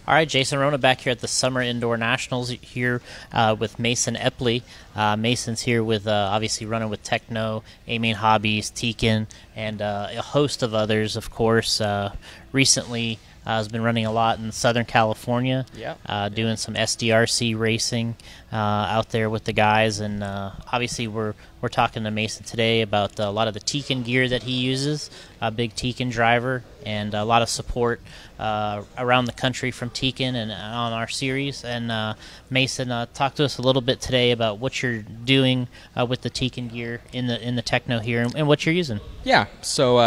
All right, Jason Ruona back here at the Summer Indoor Nationals here with Mason Eppley. Mason's here with obviously running with Tekno, A-Main Hobbies, Tekin, and a host of others, of course. Recently has been running a lot in Southern California, doing some SDRC racing out there with the guys. And obviously we're talking to Mason today about a lot of the Tekin gear that he uses, a big Tekin driver, and a lot of support around the country from Tekin and on our series. And Mason, talk to us a little bit today about what you're doing with the Tekin gear in the Tekno here and what you're using. Yeah, so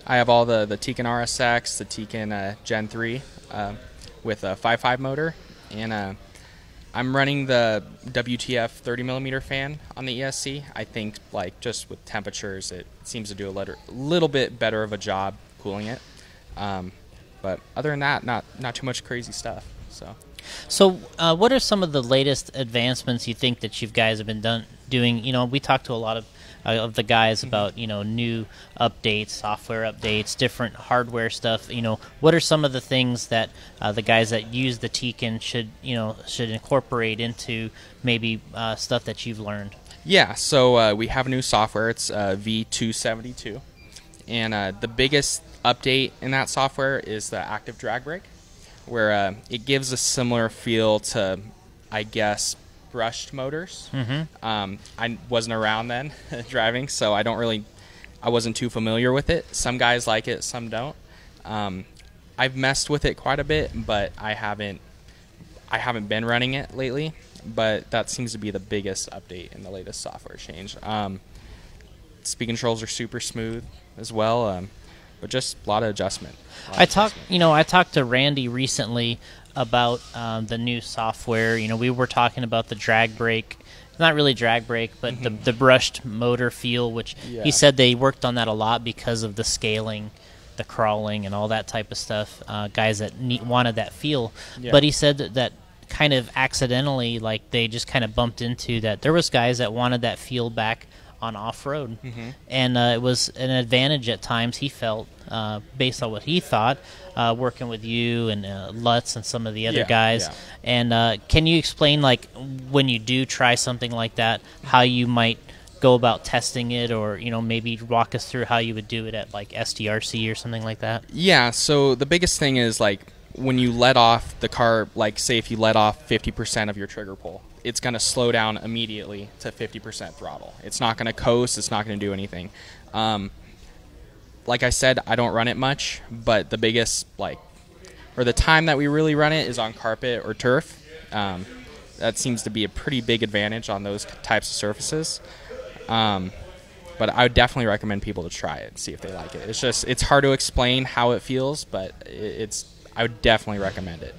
I have all the Tekin RSX, the Tekin Gen 3 with a 5.5 motor, and I'm running the WTF 30mm fan on the ESC. I think, like, just with temperatures, it seems to do a little bit better of a job cooling it. But other than that, not too much crazy stuff. So what are some of the latest advancements you think that you guys have been doing? You know, we talked to a lot of the guys about, you know, new updates, software updates, different hardware stuff. You know, what are some of the things that the guys that use the Tekin should incorporate into maybe stuff that you've learned? Yeah, so we have new software. It's V272, and the biggest update in that software is the active drag brake, where it gives a similar feel to, I guess, brushed motors. I wasn't around then driving, so I wasn't too familiar with it. Some guys like it, some don't. I've messed with it quite a bit, but I haven't been running it lately. But that seems to be the biggest update in the latest software change. Speed controls are super smooth as well, but just a lot of adjustment. I talked to Randy recently about the new software. You know, we were talking about the drag brake, not really drag brake, but the brushed motor feel, which he said they worked on that a lot because of the scaling, the crawling, and all that type of stuff. Guys that wanted that feel, but he said that kind of accidentally, like they just kind of bumped into that. There was guys that wanted that feel back on off-road, and it was an advantage at times, he felt, based on what he thought, working with you and Lutz and some of the other guys. And can you explain, like, when you do try something like that, how you might go about testing it, or, you know, maybe walk us through how you would do it at, like, SDRC or something like that? Yeah, so the biggest thing is, like, when you let off the car, like, say if you let off 50% of your trigger pull, it's going to slow down immediately to 50% throttle. It's not going to coast. It's not going to do anything. Like I said, I don't run it much, but the biggest, the time that we really run it is on carpet or turf. That seems to be a pretty big advantage on those types of surfaces. But I would definitely recommend people to try it and see if they like it. It's hard to explain how it feels, but I would definitely recommend it.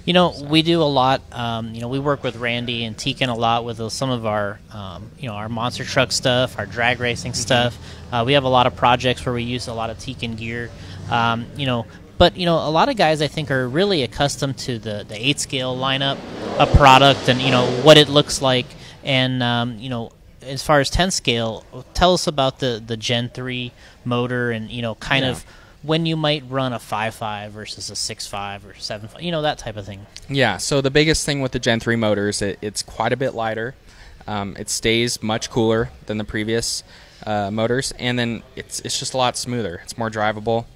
You know, we do a lot, you know, we work with Randy and Tekin a lot with some of our, you know, our monster truck stuff, our drag racing stuff. We have a lot of projects where we use a lot of Tekin gear, you know, but, you know, a lot of guys I think are really accustomed to the 8-scale lineup of product and, you know, what it looks like. And, you know, as far as 10-scale, tell us about the Gen 3 motor and, you know, kind of when you might run a 5.5 versus a 6.5 or 7.5, you know, that type of thing. Yeah, so the biggest thing with the Gen 3 motor is it's quite a bit lighter. It stays much cooler than the previous motors, and then it's just a lot smoother. It's more drivable.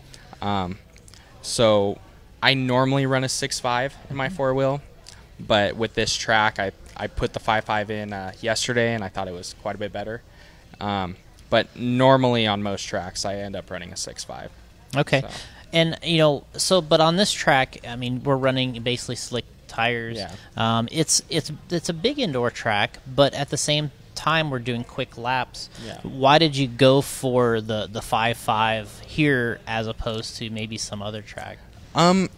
So I normally run a 6.5 in my four-wheel, but with this track, I put the 5.5 in yesterday, and I thought it was quite a bit better. But normally on most tracks, I end up running a 6.5. Okay. So. And, you know, but on this track, I mean, we're running basically slick tires. Yeah. It's a big indoor track, but at the same time, we're doing quick laps. Yeah. Why did you go for the 5.5 here as opposed to maybe some other track? On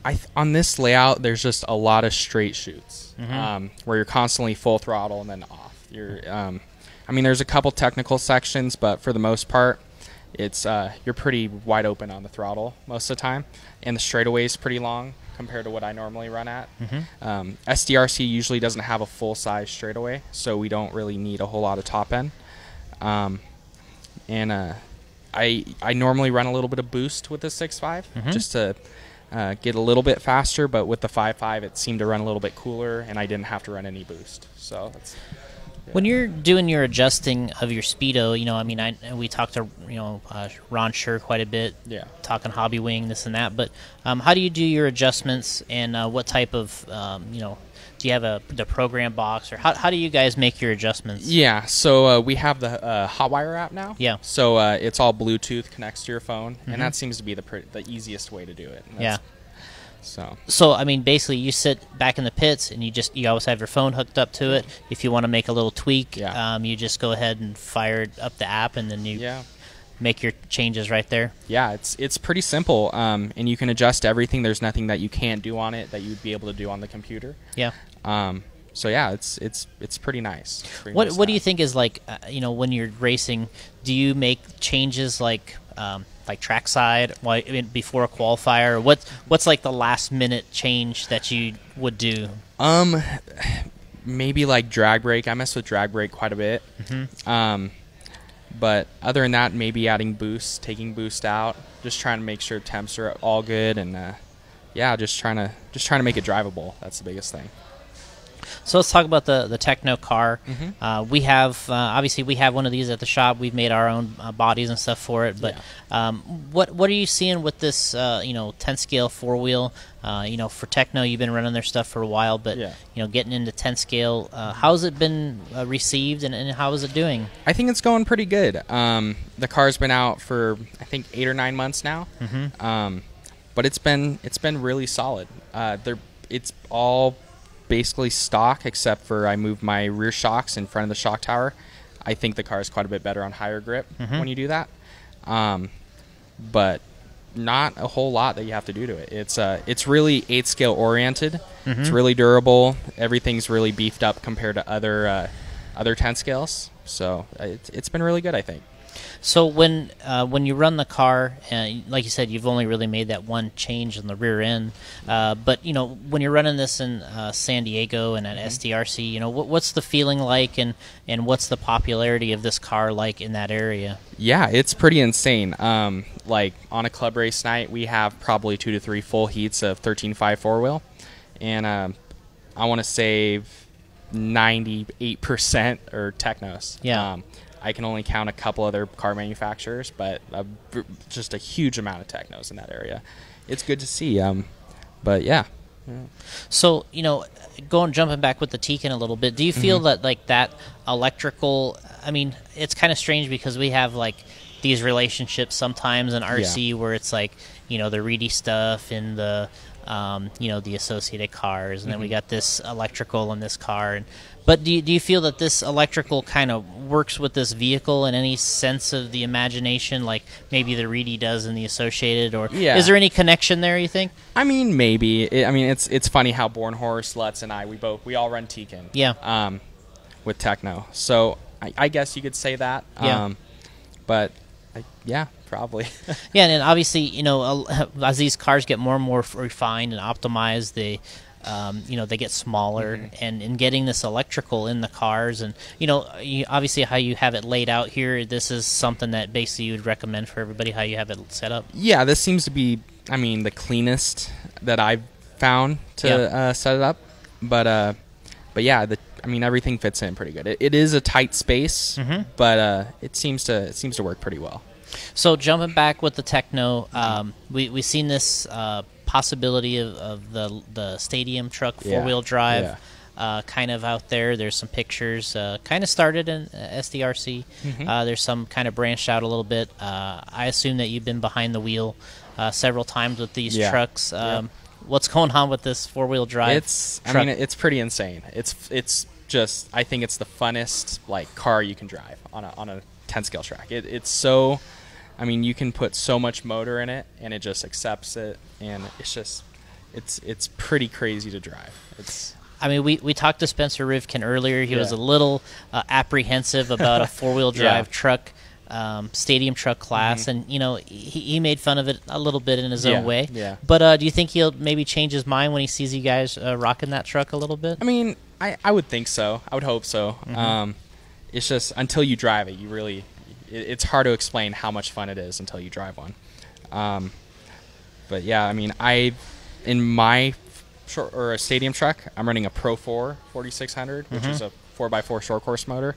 this layout, there's just a lot of straight shoots where you're constantly full throttle and then off. I mean, there's a couple technical sections, but for the most part, it's you're pretty wide open on the throttle most of the time, and the straightaway is pretty long compared to what I normally run at. SDRC usually doesn't have a full-size straightaway, so we don't really need a whole lot of top end. And I normally run a little bit of boost with the 6.5 just to get a little bit faster, but with the 5.5 it seemed to run a little bit cooler, and I didn't have to run any boost. So that's, yeah. When you're doing your adjusting of your speedo, I mean, we talked to Ron Schur quite a bit, Yeah. talking hobby wing, this and that. But how do you do your adjustments, and what type of do you have the program box, or how do you guys make your adjustments? Yeah, so we have the Hotwire app now. Yeah. So it's all Bluetooth, connects to your phone, and that seems to be the easiest way to do it. Yeah. So I mean, basically, you sit back in the pits, and you always have your phone hooked up to it. If you want to make a little tweak, you just go ahead and fire up the app, and then you make your changes right there. Yeah, it's pretty simple, and you can adjust everything. There's nothing that you can't do on it that you'd be able to do on the computer. Yeah. So yeah, it's pretty nice. What do you think is like when you're racing? Do you make changes like trackside before a qualifier? What's like the last minute change that you would do? Maybe like drag brake. I mess with drag brake quite a bit. But other than that, maybe adding boost, taking boost out, just trying to make sure temps are all good, and just trying to make it drivable. That's the biggest thing. So let's talk about the Tekno car. We have obviously we have one of these at the shop. We've made our own bodies and stuff for it. But what are you seeing with this 10 scale 4-wheel? For Tekno, you've been running their stuff for a while, but getting into 10 scale, how's it been received, and how is it doing? I think it's going pretty good. The car's been out for I think 8 or 9 months now, but it's been really solid. It's all basically stock, except for I moved my rear shocks in front of the shock tower. I think the car is quite a bit better on higher grip when you do that, but not a whole lot that you have to do to it. It's really 8 scale oriented. It's really durable. Everything's really beefed up compared to other 10 scales. So it's been really good, I think. So when you run the car, like you said, you've only really made that one change on the rear end. But when you're running this in San Diego and at SDRC, what's the feeling like, and what's the popularity of this car like in that area? Yeah, it's pretty insane. Like on a club race night, we have probably 2 to 3 full heats of 13.5 4-wheel, and I want to save 98% are Teknos. Yeah. I can only count a couple other car manufacturers, but just a huge amount of Teknos in that area. It's good to see. But yeah. So jumping back with the Tekin a little bit, do you feel that like that electrical? I mean, it's kind of strange because we have like these relationships sometimes in RC where it's like the Reedy stuff and the the associated cars, and then we got this electrical in this car. But do you feel that this electrical kind of works with this vehicle in any sense of the imagination, like maybe the Reedy does in the Associated, or is there any connection there, you think? I mean, maybe. It's funny how Born Horse, Lutz, and I we all run Tekin. Yeah. With Tekno, so I guess you could say that. Yeah. But yeah, probably. Yeah, and obviously, as these cars get more and more refined and optimized, they get smaller, and in getting this electrical in the cars, and obviously how you have it laid out here, this is something that basically you would recommend for everybody, how you have it set up. Yeah, this seems to be, the cleanest that I've found to set it up, but yeah, everything fits in pretty good. It is a tight space, but it seems to work pretty well. So jumping back with the Tekno, we've seen this possibility of the stadium truck 4-wheel drive kind of out there. There's some pictures kind of started in SDRC. There's some kind of branched out a little bit. I assume that you've been behind the wheel several times with these trucks. What's going on with this 4-wheel drive? It's pretty insane. It's just, I think it's the funnest car you can drive on a 10 scale track. It's so, you can put so much motor in it, and it just accepts it, and it's pretty crazy to drive. We talked to Spencer Rivkin earlier. He was a little apprehensive about a 4-wheel drive truck, stadium truck class, and he made fun of it a little bit in his own way. Yeah. But do you think he'll maybe change his mind when he sees you guys rocking that truck a little bit? I would think so. I would hope so. It's just until you drive it, it's hard to explain how much fun it is until you drive one. But yeah, I mean, in my short or a stadium truck, I'm running a Pro 4 4600, which is a 4x4 short course motor.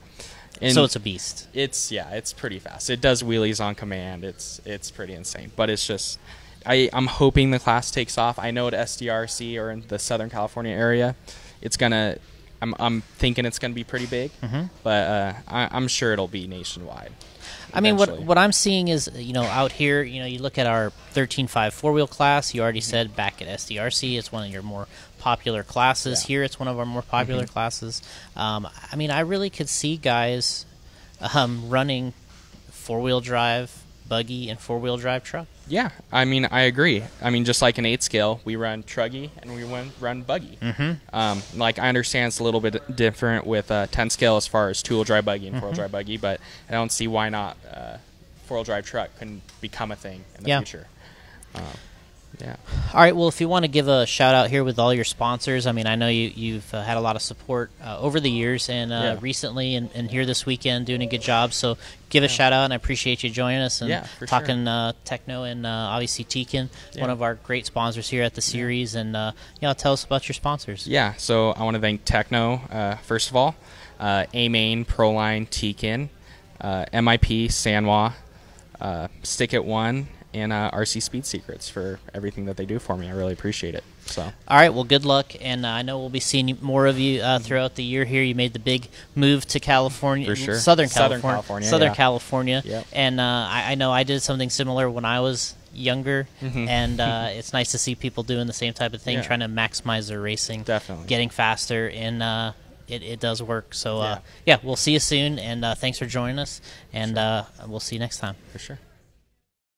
And so it's a beast. It's pretty fast. It does wheelies on command. It's pretty insane. But it's just, I'm hoping the class takes off. I know at SDRC or in the Southern California area, it's gonna. I'm thinking it's gonna be pretty big, but I'm sure it'll be nationwide. I mean, what I'm seeing is, out here, you look at our 13.5 four-wheel class. You already said back at SDRC, it's one of your more popular classes. Here, it's one of our more popular classes. I mean, I really could see guys running four-wheel drive buggy and four-wheel drive truck. Yeah, I mean, I agree. I mean, just like an 8 scale, we run truggy and we run buggy. Like, I understand it's a little bit different with 10 scale as far as two-wheel drive buggy and four-wheel drive buggy, but I don't see why not four-wheel drive truck can become a thing in the future. Yeah. All right. Well, if you want to give a shout out here with all your sponsors, I mean, I know you've had a lot of support over the years and recently and here this weekend doing a good job. So give a shout out, and I appreciate you joining us and talking Tekno and obviously Tekin, one of our great sponsors here at the series. And tell us about your sponsors. Yeah. So I want to thank Tekno first of all, A-Main, Proline, Tekin, MIP, Sanwa, Stick It One, and RC Speed Secrets for everything that they do for me. I really appreciate it. So, all right, well, good luck, and I know we'll be seeing more of you throughout the year here. You made the big move to California, for sure. Southern California, Yep. And I know I did something similar when I was younger, and it's nice to see people doing the same type of thing, trying to maximize their racing, getting faster, and it does work. So, we'll see you soon, and thanks for joining us, and we'll see you next time. For sure.